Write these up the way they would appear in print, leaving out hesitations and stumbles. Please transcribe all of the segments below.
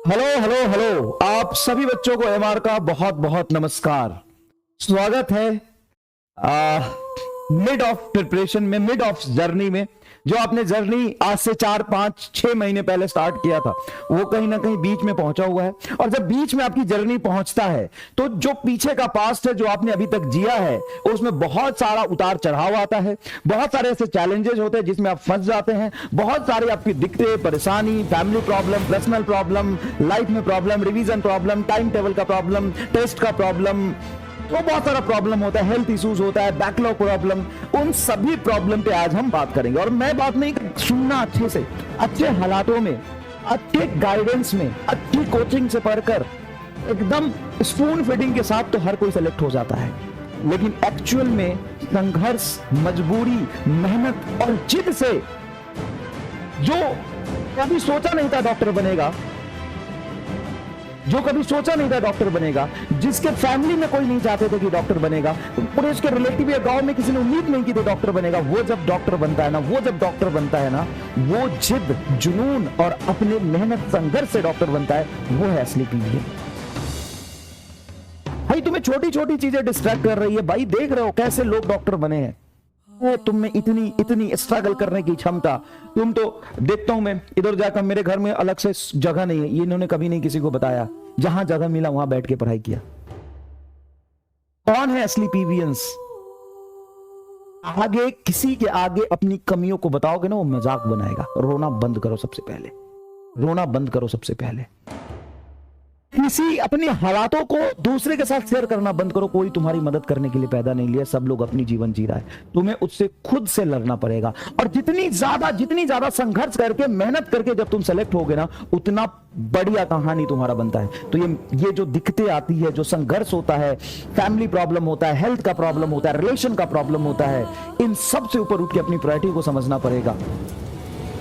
Hello hello hello, आप सभी बच्चों को एमआर का बहुत बहुत नमस्कार। स्वागत है मिड ऑफ प्रिपरेशन में, मिड ऑफ जर्नी में। जो आपने जर्नी आज से 4 5 6 महीने पहले स्टार्ट किया था वो कहीं ना कहीं बीच में पहुंचा हुआ है। और जब बीच में आपकी जर्नी पहुंचता है तो जो पीछे का पास्ट है, जो आपने अभी तक जिया है, उसमें बहुत सारा उतार चढ़ाव आता है, बहुत सारे ऐसे चैलेंजेस होते हैं जिसमें आप फंस जाते हैं, बहुत सारी आपकी दिक्कतें, परेशानी, family problem, personal problem, life में problem, revision problem, time table का प्रॉब्लम, टेस्ट का प्रॉब्लम, तो बहुत सारा प्रॉब्लम होता है, हेल्थ इश्यूज होता है, बैकलॉग प्रॉब्लम। उन सभी प्रॉब्लम पे आज हम बात करेंगे। और मैं बात नहीं, सुनना अच्छे से, अच्छे हालातों में, अच्छे गाइडेंस में, अच्छी कोचिंग से पढ़कर एकदम स्पून फीडिंग के साथ तो हर कोई सेलेक्ट हो जाता है, लेकिन एक्चुअल में संघर्ष, मजबूरी, मेहनत और जिद से, जो कभी सोचा नहीं था डॉक्टर बनेगा, जो कभी सोचा नहीं था डॉक्टर बनेगा, जिसके फैमिली में कोई नहीं चाहते थे कि डॉक्टर बनेगा, पूरे उसके रिलेटिव या गांव में किसी ने उम्मीद नहीं की थी डॉक्टर बनेगा, वो जब डॉक्टर बनता है ना, वो जब डॉक्टर बनता है ना, वो जिद, जुनून और अपने मेहनत, संघर्ष से डॉक्टर बनता है, वो है असली पीवीएन। भाई तुम्हें छोटी छोटी चीजें डिस्ट्रैक्ट कर रही है। भाई देख रहे हो कैसे लोग डॉक्टर बने हैं, वो तुम में इतनी इतनी स्ट्रगल करने की क्षमता। तुम तो देखता हूं मैं इधर जाकर, मेरे घर में अलग से जगह नहीं है, ये इन्होंने कभी नहीं किसी को बताया, जहां जगह मिला वहां बैठ के पढ़ाई किया। कौन है असली पीवीएंस? आगे किसी के आगे अपनी कमियों को बताओगे ना, वो मजाक बनाएगा। रोना बंद करो सबसे पहले, रोना बंद करो सबसे पहले। किसी अपने हालातों को दूसरे के साथ शेयर करना बंद करो। कोई तुम्हारी मदद करने के लिए पैदा नहीं लिया, सब लोग अपनी जीवन जी रहा है, तुम्हें उससे खुद से लड़ना पड़ेगा। और जितनी ज्यादा संघर्ष करके, मेहनत करके जब तुम सेलेक्ट होगे ना, उतना बढ़िया कहानी तुम्हारा बनता है। तो ये जो दिक्कतें आती है, जो संघर्ष होता है, फैमिली प्रॉब्लम होता है, हेल्थ का प्रॉब्लम होता है, रिलेशन का प्रॉब्लम होता है, इन सब से ऊपर उठ के अपनी प्रायोरिटी को समझना पड़ेगा।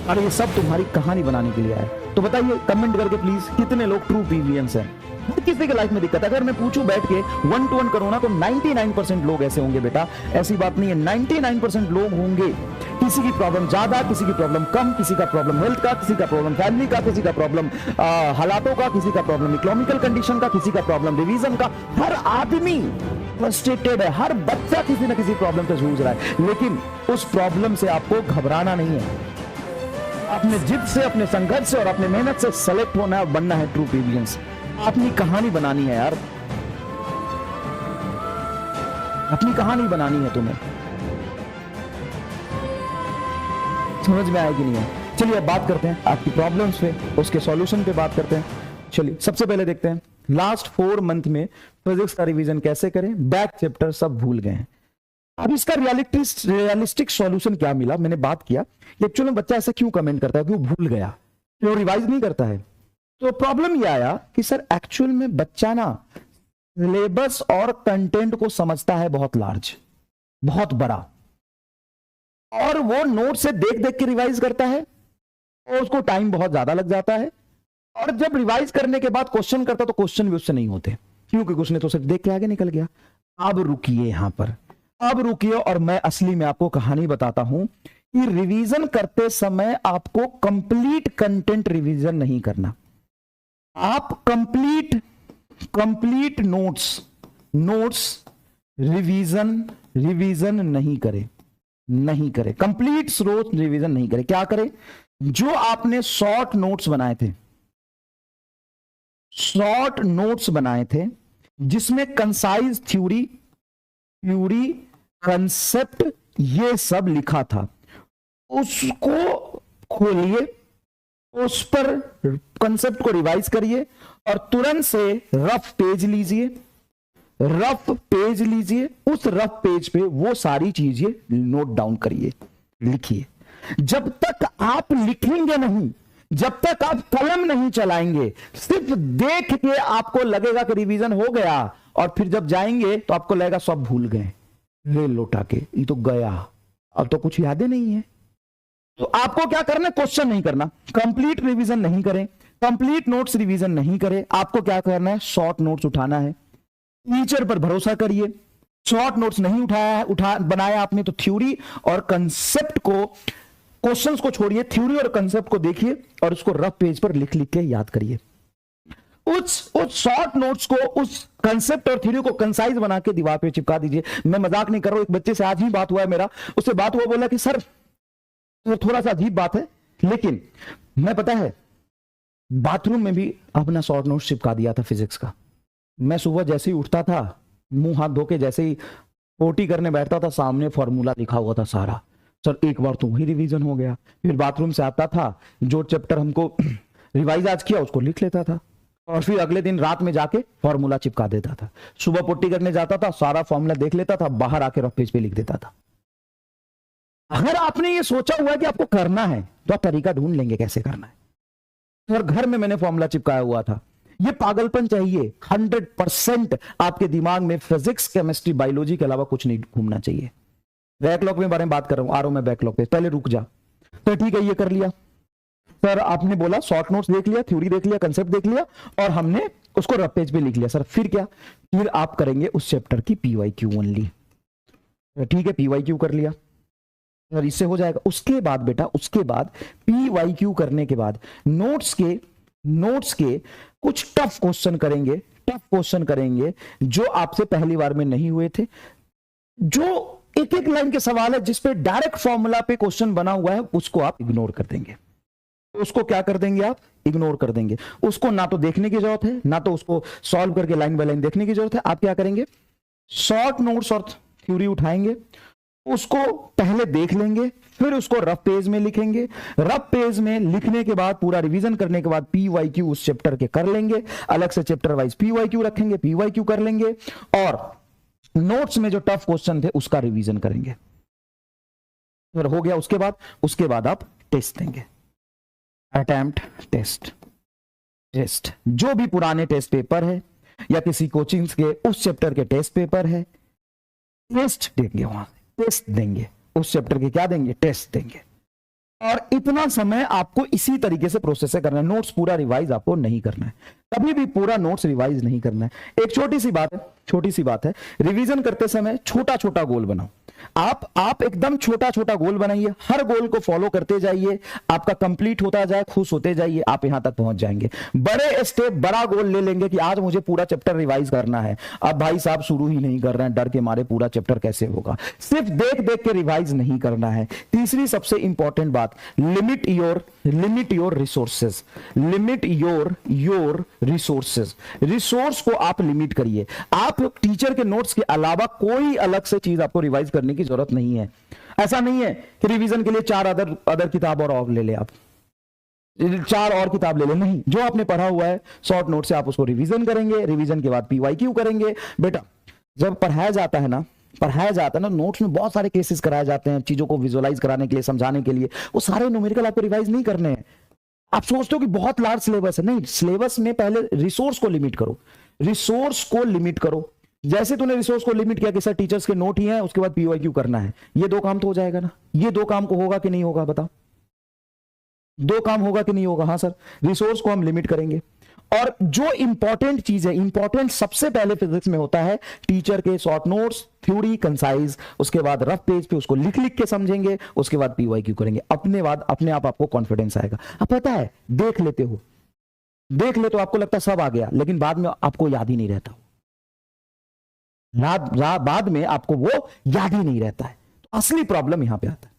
और ये सब तुम्हारी कहानी बनाने के लिए आए। तो बताइए कमेंट करके प्लीज, कितने लोग ट्रू पीवीएंस हैं? किसी के लाइफ में दिक्कत है? अगर मैं पूछूं बैठ के 1 to 1 करूं ना, तो 99% लोग ऐसे होंगे बेटा, ऐसी बात नहीं है। 99% लोग होंगे, किसी की प्रॉब्लम ज्यादा, किसी की प्रॉब्लम कम, किसी का प्रॉब्लम हेल्थ का, किसी का प्रॉब्लम फैमिली का, किसी का प्रॉब्लम हालातों का, किसी का प्रॉब्लम इकोनॉमिकल कंडीशन का, किसी का प्रॉब्लम रिवीजन का। हर आदमी फ्रस्ट्रेटेड है, हर बच्चा किसी ना किसी प्रॉब्लम से जूझ रहा है, लेकिन उस प्रॉब्लम से आपको घबराना नहीं है। अपने जिद से, अपने संघर्ष से और अपने मेहनत से सेलेक्ट होना है, बनना है ट्रू पीवीएंस। अपनी कहानी बनानी है यार, अपनी कहानी बनानी है तुम्हें। समझ में आएगी नहीं है? चलिए अब बात करते हैं आपकी प्रॉब्लम्स पे, उसके सॉल्यूशन पे बात करते हैं। चलिए सबसे पहले देखते हैं लास्ट 4 मंथ में फिजिक्स का रिवीजन कैसे करें। बैक चैप्टर सब भूल गए हैं। अब इसका रियलिस्टिक सॉल्यूशन क्या मिला, मैंने बात किया। एक्चुअली बच्चा ऐसा क्यों कमेंट करता है, क्यों भूल गया, क्यों रिवाइज नहीं करता है? तो प्रॉब्लम यह आया कि सर एक्चुअल में बच्चा ना सिलेबस और कंटेंट को समझता है बहुत लार्ज, बहुत बड़ा, और वो नोट से देख देख के रिवाइज करता है, और उसको टाइम बहुत ज्यादा लग जाता है। और जब रिवाइज करने के बाद क्वेश्चन करता तो क्वेश्चन भी उससे नहीं होते, क्योंकि उसने तो सिर्फ देख के आगे निकल गया। अब रुकिए यहां पर, अब रुकिए, और मैं असली में आपको कहानी बताता हूं कि रिवीजन करते समय आपको कंप्लीट कंटेंट रिवीजन नहीं करना। आप कंप्लीट नोट्स रिवीजन नहीं करें, कंप्लीट स्रोत रिवीजन नहीं करें। क्या करें? जो आपने शॉर्ट नोट्स बनाए थे जिसमें कंसाइज थ्योरी, कंसेप्ट, ये सब लिखा था, उसको खोलिए, उस पर कंसेप्ट को रिवाइज करिए, और तुरंत से रफ पेज लीजिए। उस रफ पेज पे वो सारी चीजें नोट डाउन करिए, लिखिए। जब तक आप लिखेंगे नहीं, जब तक आप कलम नहीं चलाएंगे, सिर्फ देख के आपको लगेगा कि रिवीजन हो गया, और फिर जब जाएंगे तो आपको लगेगा सब भूल गए, ले लौटा के ये तो गया, अब तो कुछ यादें नहीं है। तो आपको क्या करना है? क्वेश्चन नहीं करना, कंप्लीट रिवीजन नहीं करें, कंप्लीट नोट्स रिवीजन नहीं करें। आपको क्या करना है? शॉर्ट नोट्स उठाना है। टीचर पर भरोसा करिए। शॉर्ट नोट्स नहीं बनाया आपने तो थ्योरी और कंसेप्ट को, क्वेश्चंस को छोड़िए, थ्योरी और कंसेप्ट को देखिए और उसको रफ पेज पर लिख लिख के याद करिए। उस शॉर्ट नोट्स को, उस कंसेप्ट और थ्योरी को कंसाइज बना के दीवार पे चिपका दीजिए। मैं मजाक नहीं कर रहा हूं, एक बच्चे से आज ही बात हुआ है मेरा, उससे बात हुआ, बोला कि सर थोड़ा सा अजीब बात है, लेकिन मैं पता है बाथरूम में भी अपना शॉर्ट नोट्स चिपका दिया था फिजिक्स का। मैं सुबह जैसे ही उठता था, मुंह हाथ धो के जैसे ही पोटी करने बैठता था, सामने फॉर्मूला लिखा हुआ था सारा। सर एक बार तो वही रिवीजन हो गया। फिर बाथरूम से आता था, जो चैप्टर हमको रिवाइज आज किया उसको लिख लेता था, और फिर अगले दिन रात में जाके फॉर्मूला चिपका देता था। सुबह पोटी करने जाता था, सारा फॉर्मूला देख लेता था, बाहर आके रफ पेज पे लिख देता था। अगर आपने ये सोचा हुआ है कि आपको करना है, तो आप तरीका ढूंढ लेंगे कैसे करना है। और घर में मैंने फॉर्मूला चिपकाया हुआ था। ये पागलपन चाहिए। 100% आपके दिमाग में फिजिक्स, केमिस्ट्री, बायोलॉजी के अलावा कुछ नहीं घूमना चाहिए। बैकलॉग में बारे में बात कर रहा हूं, आ रहा हूं मैं बैकलॉग पे, पहले रुक जा। तो ठीक है, ये कर लिया सर, आपने बोला शॉर्ट नोट्स देख लिया, थ्योरी देख लिया, कंसेप्ट देख लिया, और हमने उसको रफ पेज पे लिख लिया। सर फिर क्या? फिर आप करेंगे उस चैप्टर की पीवाईक्यू ओनली। ठीक है, पीवाईक्यू कर लिया सर, इससे हो जाएगा। उसके बाद बेटा, उसके बाद पीवाईक्यू करने के बाद नोट्स के कुछ टफ क्वेश्चन करेंगे, टफ क्वेश्चन करेंगे जो आपसे पहली बार में नहीं हुए थे, जो एक एक लाइन के सवाल है जिसपे डायरेक्ट फॉर्मूला पे क्वेश्चन बना हुआ है, उसको आप इग्नोर कर देंगे। उसको क्या कर देंगे आप? इग्नोर कर देंगे। उसको ना तो देखने की जरूरत है, ना तो उसको सॉल्व करके लाइन बाय लाइन देखने की जरूरत है। आप क्या करेंगे? शॉर्ट नोट्स और थ्योरी उठाएंगे, उसको पहले देख लेंगे, फिर उसको रफ पेज में लिखेंगे। रफ पेज में लिखने के बाद, पूरा रिवीजन करने के बाद पीवाईक्यू उस चैप्टर के कर लेंगे, अलग से चैप्टर वाइज पीवाईक्यू रखेंगे, पीवाईक्यू कर लेंगे, और नोट्स में जो टफ क्वेश्चन थे उसका रिवीजन करेंगे। फिर हो गया। उसके बाद आप टेस्ट देंगे, अटेम्प्ट टेस्ट। जो भी पुराने टेस्ट पेपर है या किसी कोचिंग के उस चैप्टर के टेस्ट पेपर है, टेस्ट देंगे, वहां टेस्ट देंगे, उस चैप्टर के क्या देंगे? टेस्ट देंगे। और इतना समय आपको इसी तरीके से प्रोसेस से करना है। नोट्स पूरा रिवाइज आपको नहीं करना है, कभी भी पूरा नोट्स रिवाइज नहीं करना है। एक छोटी सी बात है, रिवीजन करते समय छोटा छोटा गोल बनाओ। आप एकदम छोटा छोटा गोल बनाइए, हर गोल को फॉलो करते जाइए, आपका कंप्लीट होता जाए, खुश होते जाइए, आप यहां तक पहुंच जाएंगे। बड़े स्टेप, बड़ा गोल ले लेंगे कि आज मुझे पूरा चैप्टर रिवाइज करना है। अब भाई साहब शुरू ही नहीं कर रहे हैं, डर के मारे पूरा चैप्टर कैसे होगा। सिर्फ देख देख के रिवाइज नहीं करना है। तीसरी सबसे इंपॉर्टेंट बात, लिमिट योर रिसोर्सेज। रिसोर्स को आप लिमिट करिए। आप टीचर के नोट्स के अलावा कोई अलग से चीज आपको रिवाइज करने की जरूरत नहीं है। ऐसा नहीं है कि रिवीजन के लिए 4 अदर किताब और ले ले, आप 4 और किताब ले ले, नहीं। जो आपने पढ़ा हुआ है शॉर्ट नोट से आप उसको रिवीजन करेंगे, रिवीजन के बाद पीवाईक्यू करेंगे। बेटा जब पढ़ाया जाता है ना, नोट्स में बहुत सारे केसेस कराए जाते हैं, चीजों को विजुअलाइज कराने के लिए, समझाने के लिए। वो सारे न्यूमेरिकल आपको रिवाइज नहीं करने हैं। आप सोचते हो कि बहुत लार्ज सिलेबस है, नहीं। सिलेबस में पहले रिसोर्स को लिमिट करो। जैसे तूने रिसोर्स को लिमिट किया कि सर टीचर्स के नोट ही हैं, उसके बाद पीवाईक्यू करना है, ये 2 काम तो हो जाएगा ना। ये 2 काम को होगा कि नहीं होगा? बताओ, 2 काम होगा कि नहीं होगा? हाँ सर, रिसोर्स को हम लिमिट करेंगे। और जो इंपॉर्टेंट चीज है, इंपॉर्टेंट सबसे पहले फिजिक्स में होता है टीचर के शॉर्ट नोट्स, थ्योरी, कंसाइज, उसके बाद रफ पेज पे उसको लिख लिख के समझेंगे, उसके बाद पीवाईक्यू करेंगे। अपने आप आपको कॉन्फिडेंस आएगा। अब पता है, देख लेते हो आपको लगता है सब आ गया, लेकिन बाद में आपको याद ही नहीं रहता। बाद में आपको वो याद ही नहीं रहता है। तो असली प्रॉब्लम यहां पे आता है।